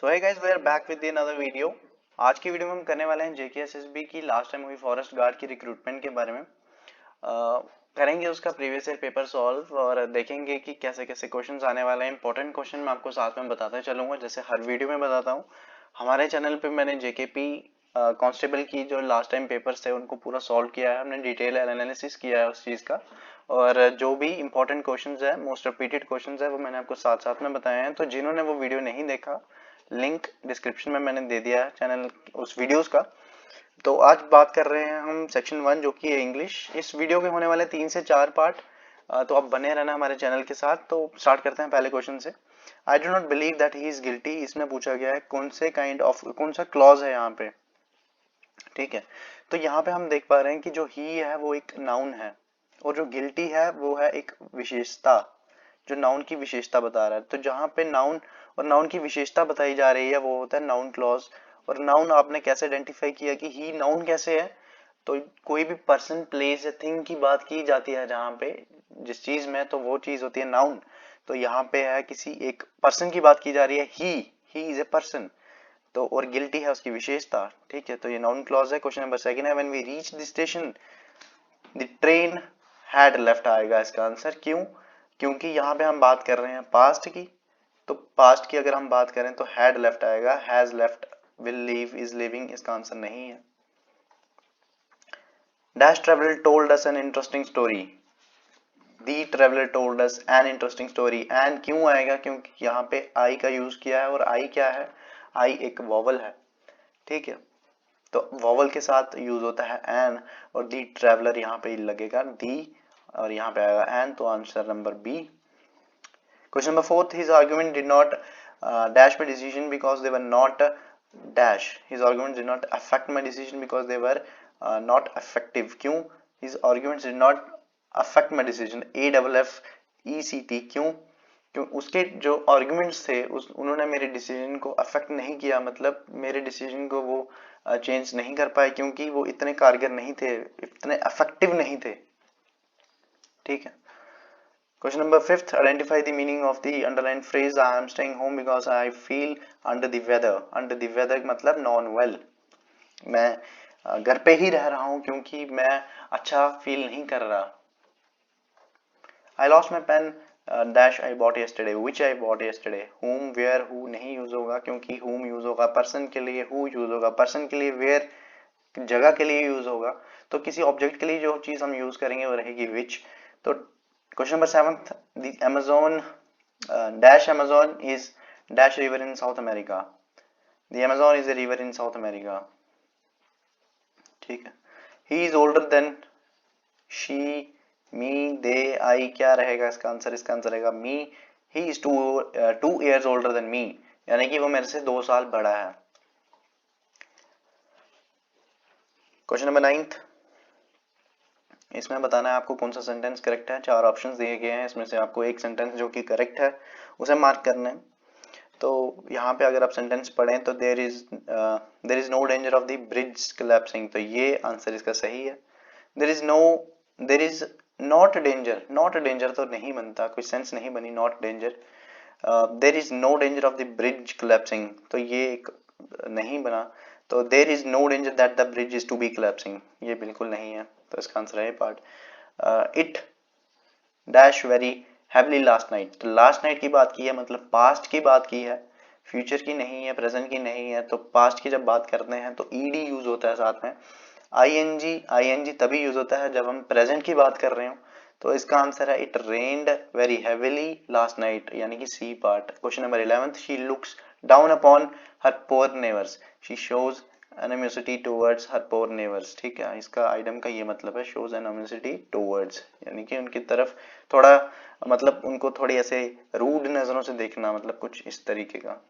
So hey guys, we are back with another video. आज की video में हम करने वाले हैं जेकेएसएसबी की लास्ट टाइम हुई फॉरेस्ट गार्ड की रिक्रूटमेंट के बारे में। करेंगे उसका प्रीवियस ईयर पेपर सॉल्व और देखेंगे कि कैसे कैसे क्वेश्चंस आने वाले हैं। इंपॉर्टेंट क्वेश्चन मैं आपको साथ में बताते चलूंगा, जैसे हर वीडियो में बताता हूँ। हमारे चैनल पे मैंने जेकेपी कांस्टेबल की जो लास्ट टाइम पेपर्स थे उनको पूरा सॉल्व किया है, हमने डिटेल एनालिसिस किया है उस चीज़ का। और जो भी इंपॉर्टेंट क्वेश्चंस है, मोस्ट रिपीटेड क्वेश्चंस है, वो मैंने आपको साथ साथ में बताए हैं। तो जिन्होंने वो वीडियो नहीं देखा, लिंक डिस्क्रिप्शन में मैंने दे दिया है चैनल उस वीडियोस का। तो आज बात कर रहे हैं हम सेक्शन 1 जो कि है इंग्लिश। इस वीडियो के होने वाले 3 से 4 पार्ट, तो आप बने रहना हमारे चैनल के साथ। तो स्टार्ट करते हैं पहले क्वेश्चन से। I do not believe that he is guilty. इसमें पूछा गया है कौन से काइंड ऑफ, कौन सा क्लॉज है यहाँ पे। ठीक है, तो यहाँ पे हम देख पा रहे हैं कि जो ही है वो एक नाउन है और जो गिल्टी है वो है एक विशेषता, जो नाउन की विशेषता बता रहा है। तो जहां पे नाउन और नाउन की विशेषता बताई जा रही है वो होता है नाउन क्लॉज। और नाउन आपने कैसे आइडेंटिफाई किया कि ही नाउन कैसे है, तो कोई भी पर्सन, प्लेस या थिंग की बात की जाती है जहां पे जिस चीज में, तो वो चीज होती है नाउन। तो यहाँ पे है किसी एक पर्सन की बात की जा रही है, ही इज ए पर्सन। तो और गिल्टी है उसकी विशेषता। ठीक है, तो ये नाउन क्लॉज है। क्वेश्चन नंबर 2 है when we reach the station the train had left आएगा इसका आंसर। क्यों? क्योंकि यहाँ पे हम बात कर रहे हैं पास्ट की। तो पास्ट की अगर हम बात करें तो हैड लेफ्ट आएगा, has left, will leave, is living इसका आंसर नहीं है। Dash traveller told us an interesting story. The traveller told us an interesting story. An क्यों आएगा? क्योंकि यहाँ पे आई का यूज किया है और आई क्या है? आई एक वॉवल है। ठीक है, तो वॉवल के साथ यूज होता है एन, और दी ट्रेवलर यहाँ पे लगेगा दी और यहाँ पे आएगा एन, तो answer number B. Question number 4, his argument did not dash my decision because they were not dash. His arguments did not affect my decision because they were not effective. क्यों? His arguments did not affect my decision. AFFECT क्यों? क्यों उसके जो arguments थे उन्होंने मेरे decision को affect नहीं किया, मतलब मेरे डिसीजन को वो चेंज नहीं कर पाए क्योंकि वो इतने कारगर नहीं थे, इतने इफेक्टिव नहीं थे। ठीक है, Question number 5, identify the meaning of the underlined phrase I am staying home because I feel under the weather. Under the weather मतलब non well, मैं घर पे ही रह रहा हूँ क्योंकि मैं अच्छा फील नहीं कर रहा। I lost my pen dash I bought yesterday, which I bought yesterday. Whom, where, who नहीं यूज होगा क्योंकि whom यूज होगा पर्सन के लिए, who यूज होगा पर्सन के लिए, where जगह के लिए यूज होगा। तो किसी ऑब्जेक्ट के लिए जो चीज हम यूज करेंगे वो रहेगी which। तो Question number 7, the Amazon dash Amazon is dash river in South America. The Amazon is a river in South America. ठीक है, he is older than she, me, they, I क्या रहेगा इसका आंसर? इसका आंसर रहेगा me. He is 2 years older than me, यानी कि वो मेरे से 2 साल बड़ा है। Question number 9, इसमें बताना है आपको कौन सा सेंटेंस करेक्ट है। 4 ऑप्शंस दिए गए हैं, इसमें से आपको एक सेंटेंस जो कि करेक्ट है उसे मार्क करना है। तो यहाँ पे अगर आप सेंटेंस पढ़ें तो there is no danger of the bridge collapsing, तो ये आंसर इसका सही है। There is not danger, not danger तो नहीं बनता, कोई सेंस नहीं बनी not danger. There is no danger of the bridge collapsing, तो ये एक नहीं बना। तो there is no danger that the bridge is to be collapsing, ये बिल्कुल नहीं है, तो इसका आंसर है part. It dash very heavily last night, तो लास्ट नाइट की बात की है, मतलब पास्ट की बात की है, फ्यूचर की नहीं है, प्रेजेंट की नहीं है। तो पास्ट की जब बात करते हैं तो ईडी यूज होता है साथ में। आईएनजी तभी यूज होता है जब हम प्रेजेंट की बात कर रहे हो। तो इसका आंसर है it rained very heavily last night, यानी कि C part. Question number 11, she looks down upon her poor neighbours, she shows animosity towards her poor neighbours. ठीक है, इसका आइटम का ये मतलब है शोज एनिमोसिटी टुवर्ड्स, यानी कि उनकी तरफ थोड़ा, मतलब उनको थोड़ी ऐसे रूड नजरों से देखना, मतलब कुछ इस तरीके का।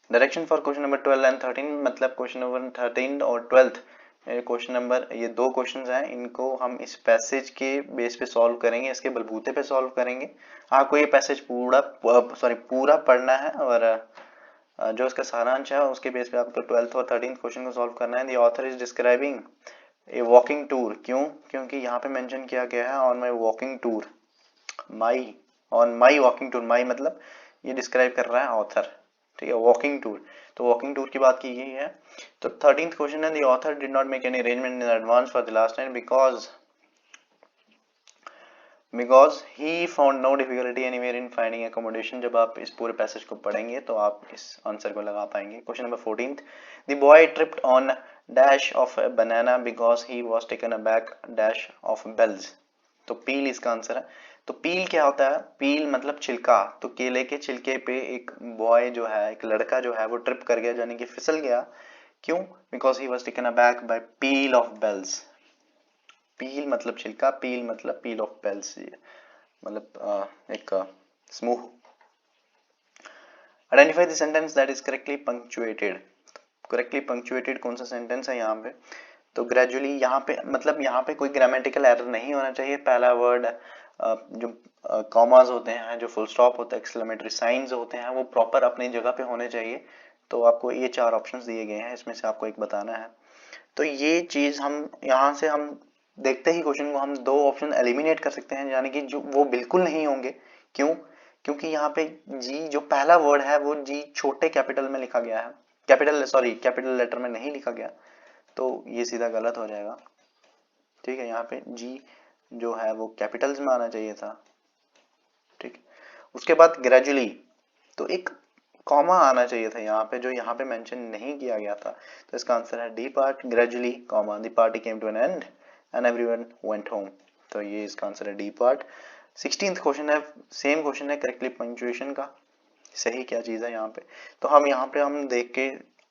Direction for question number 12 and 13, मतलब क्वेश्चन नंबर 13 और 12 क्वेश्चन नंबर, ये 2 क्वेश्चंस हैं, इनको हम इस पैसेज के बेस पे सॉल्व करेंगे, इसके बलबूते पे सॉल्व करेंगे। आपको ये पैसेज पूरा पढ़ना है और जो इसका सारांश है उसके बेस पे आपको 12th और 13th क्वेश्चन को सॉल्व करना है। The author is describing a walking tour, क्यों? क्योंकि यहाँ पे मेंशन किया गया है on my walking tour, on my walking tour, my मतलब ये डिस्क्राइब कर रहा है ऑथर, ठीक है। वॉकिंग टूर, तो वॉकिंग टूर की बात की गई है। तो 13th क्वेश्चन है, the author did not make any arrangement in advance for the last night because he found no difficulty anywhere in finding accommodation. जब आप इस पूरे पैसेज को पढ़ेंगे तो आप इस आंसर को लगा पाएंगे। Question number 14th, the boy tripped on dash of a banana because he was taken aback dash of bells. तो पील इसका आंसर है। तो पील क्या होता है? पील मतलब छिलका। तो केले के छिलके पे एक बॉय जो है, एक लड़का जो है वो ट्रिप कर गया, यानी कि फिसल गया। क्यों? Because he was taken aback by peel of bells. Peel मतलब छिलका, पील मतलब पील ऑफ बेल्स, मतलब एक smooth. Identify the sentence that is correctly punctuated. Correctly punctuated कौन सा सेंटेंस है यहाँ पे? तो ग्रेजुअली यहाँ पे मतलब यहाँ पे कोई ग्रामेटिकल एरर नहीं होना चाहिए। पहला वर्ड जो कॉमास होते हैं, जो फुल स्टॉप होता है, एक्सक्लेमेटरी साइंस होते हैं, वो प्रॉपर अपनी जगह पे होने चाहिए। तो आपको ये 4 ऑप्शंस दिए गए हैं, इसमें से आपको एक बताना है। तो ये चीज हम यहाँ से हम देखते ही क्वेश्चन को हम 2 ऑप्शन एलिमिनेट कर सकते हैं, यानी कि जो वो बिल्कुल नहीं होंगे। क्यों? क्योंकि यहाँ पे जी जो पहला वर्ड है वो जी छोटे कैपिटल में लिखा गया है, कैपिटल लेटर में नहीं लिखा गया, तो ये सीधा गलत हो जाएगा। ठीक है, यहाँ पे जी जो है वो कैपिटल्स में आना चाहिए था। ठीक, उसके बाद ग्रेजुअली, तो एक कॉमा आना चाहिए था यहाँ पे, जो यहाँ पे मेंशन नहीं किया गया था। तो इसका आंसर है D part, gradually comma the party came to an end and everyone went home. तो ये इसका आंसर है डी पार्ट। 16th क्वेश्चन है, सेम क्वेश्चन है, करेक्टली पंक्चुएशन का सही क्या चीज है यहाँ पे। तो हम यहाँ पे हम देख के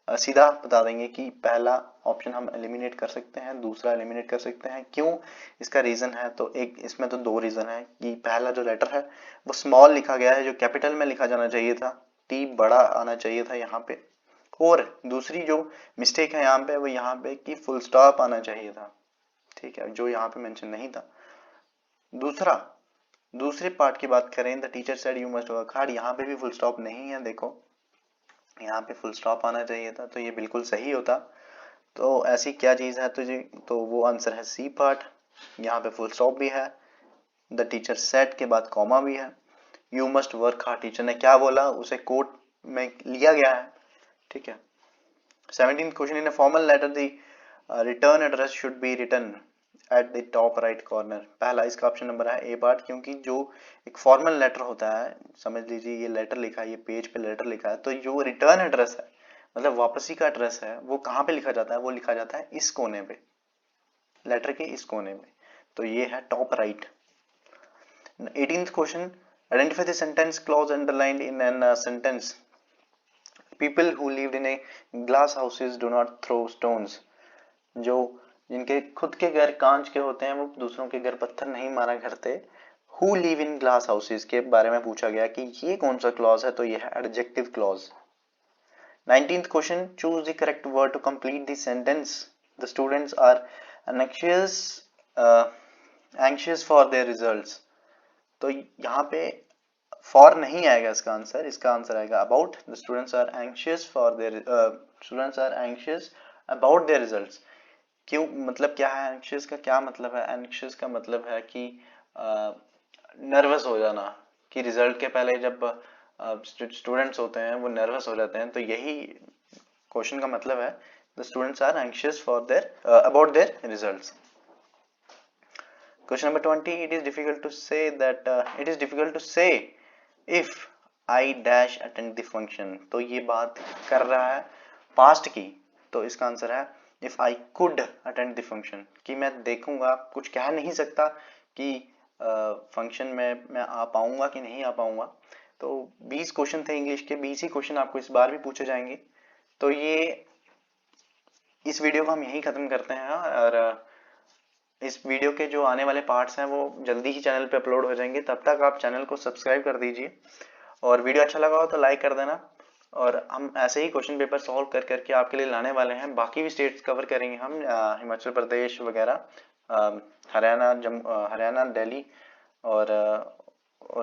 सीधा बता देंगे कि पहला ऑप्शन हम एलिमिनेट कर सकते हैं, दूसरा एलिमिनेट कर सकते हैं। क्यों? इसका रीजन है, तो एक इसमें तो 2 रीजन है कि पहला जो लेटर है वो स्मॉल लिखा गया है, जो कैपिटल में लिखा जाना चाहिए था, टी बड़ा आना चाहिए था यहाँ पे। और दूसरी जो मिस्टेक है यहाँ पे वो यहाँ पे कि फुल स्टॉप आना चाहिए था, ठीक है, जो यहाँ पे मेंशन नहीं था। दूसरे पार्ट की बात करें, the teacher said you must work hard, यहाँ पे भी फुल स्टॉप नहीं है, देखो यहाँ पे फुल स्टॉप आना चाहिए था, तो ये बिल्कुल सही होता। तो ऐसी क्या चीज है तुझे? तो वो आंसर है सी पार्ट। यहाँ पे फुल स्टॉप भी है, द टीचर सेड के बाद कॉमा भी है, you must work hard, teacher ने क्या बोला उसे कोट में लिया गया है। ठीक है। 17th question, in a formal letter the return address should be written at the top right corner. पहला इसका ऑप्शन नंबर है ए पार्ट, क्योंकि जो एक फॉर्मल लेटर होता है, समझ लीजिए ये लेटर लिखा है, ये पेज पे लेटर लिखा है, तो जो रिटर्न एड्रेस है मतलब वापसी का एड्रेस है, वो कहाँ पे लिखा जाता है? वो लिखा जाता है इस कोने पे, लेटर के इस कोने में, तो ये है top right. 18th question, identify the sentence clause underlined in an sentence. People who lived in a glass houses do not throw stones. जो जिनके खुद के घर कांच के होते हैं वो दूसरों के घर पत्थर नहीं मारा करते। Who live in glass houses के बारे में पूछा गया कि ये कौन सा क्लॉज है, तो ये है adjective clause. 19th question, choose the correct word to complete the sentence. The students are anxious for their results. तो यहाँ पे फॉर नहीं आएगा इसका आंसर, इसका आंसर आएगा about. The students are anxious for their about their results. क्यों? मतलब क्या है एंग्शियस का? क्या मतलब है एंग्शियस का? मतलब है कि नर्वस हो जाना, कि रिजल्ट के पहले जब स्टूडेंट्स होते हैं वो नर्वस हो जाते हैं, तो यही क्वेश्चन का मतलब है। The students are anxious for their about their results. Question number 20, it is difficult to say if I dash attend the function। तो ये बात कर रहा है पास्ट की, तो इसका आंसर है if I could attend the function, कि मैं देखूंगा, कुछ कह नहीं सकता कि फंक्शन में मैं आ पाऊंगा कि नहीं आ पाऊंगा। तो 20 क्वेश्चन थे इंग्लिश के, 20 ही क्वेश्चन आपको इस बार भी पूछे जाएंगे। तो ये इस वीडियो को हम यहीं खत्म करते हैं, और इस वीडियो के जो आने वाले पार्ट्स हैं वो जल्दी ही चैनल पे अपलोड हो जाएंगे। तब तक आप चैनल को सब्सक्राइब कर दीजिए, और वीडियो अच्छा लगा हो तो लाइक कर देना। और हम ऐसे ही क्वेश्चन पेपर सॉल्व कर करके आपके लिए लाने वाले हैं। बाकी भी स्टेट्स कवर करेंगे हम, हिमाचल प्रदेश वगैरह, हरियाणा, दिल्ली, और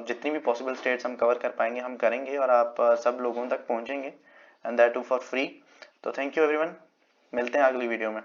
जितनी भी पॉसिबल स्टेट्स हम कवर कर पाएंगे हम करेंगे, और आप सब लोगों तक पहुंचेंगे, and that too for free. तो थैंक यू एवरीवन, मिलते हैं अगली वीडियो में।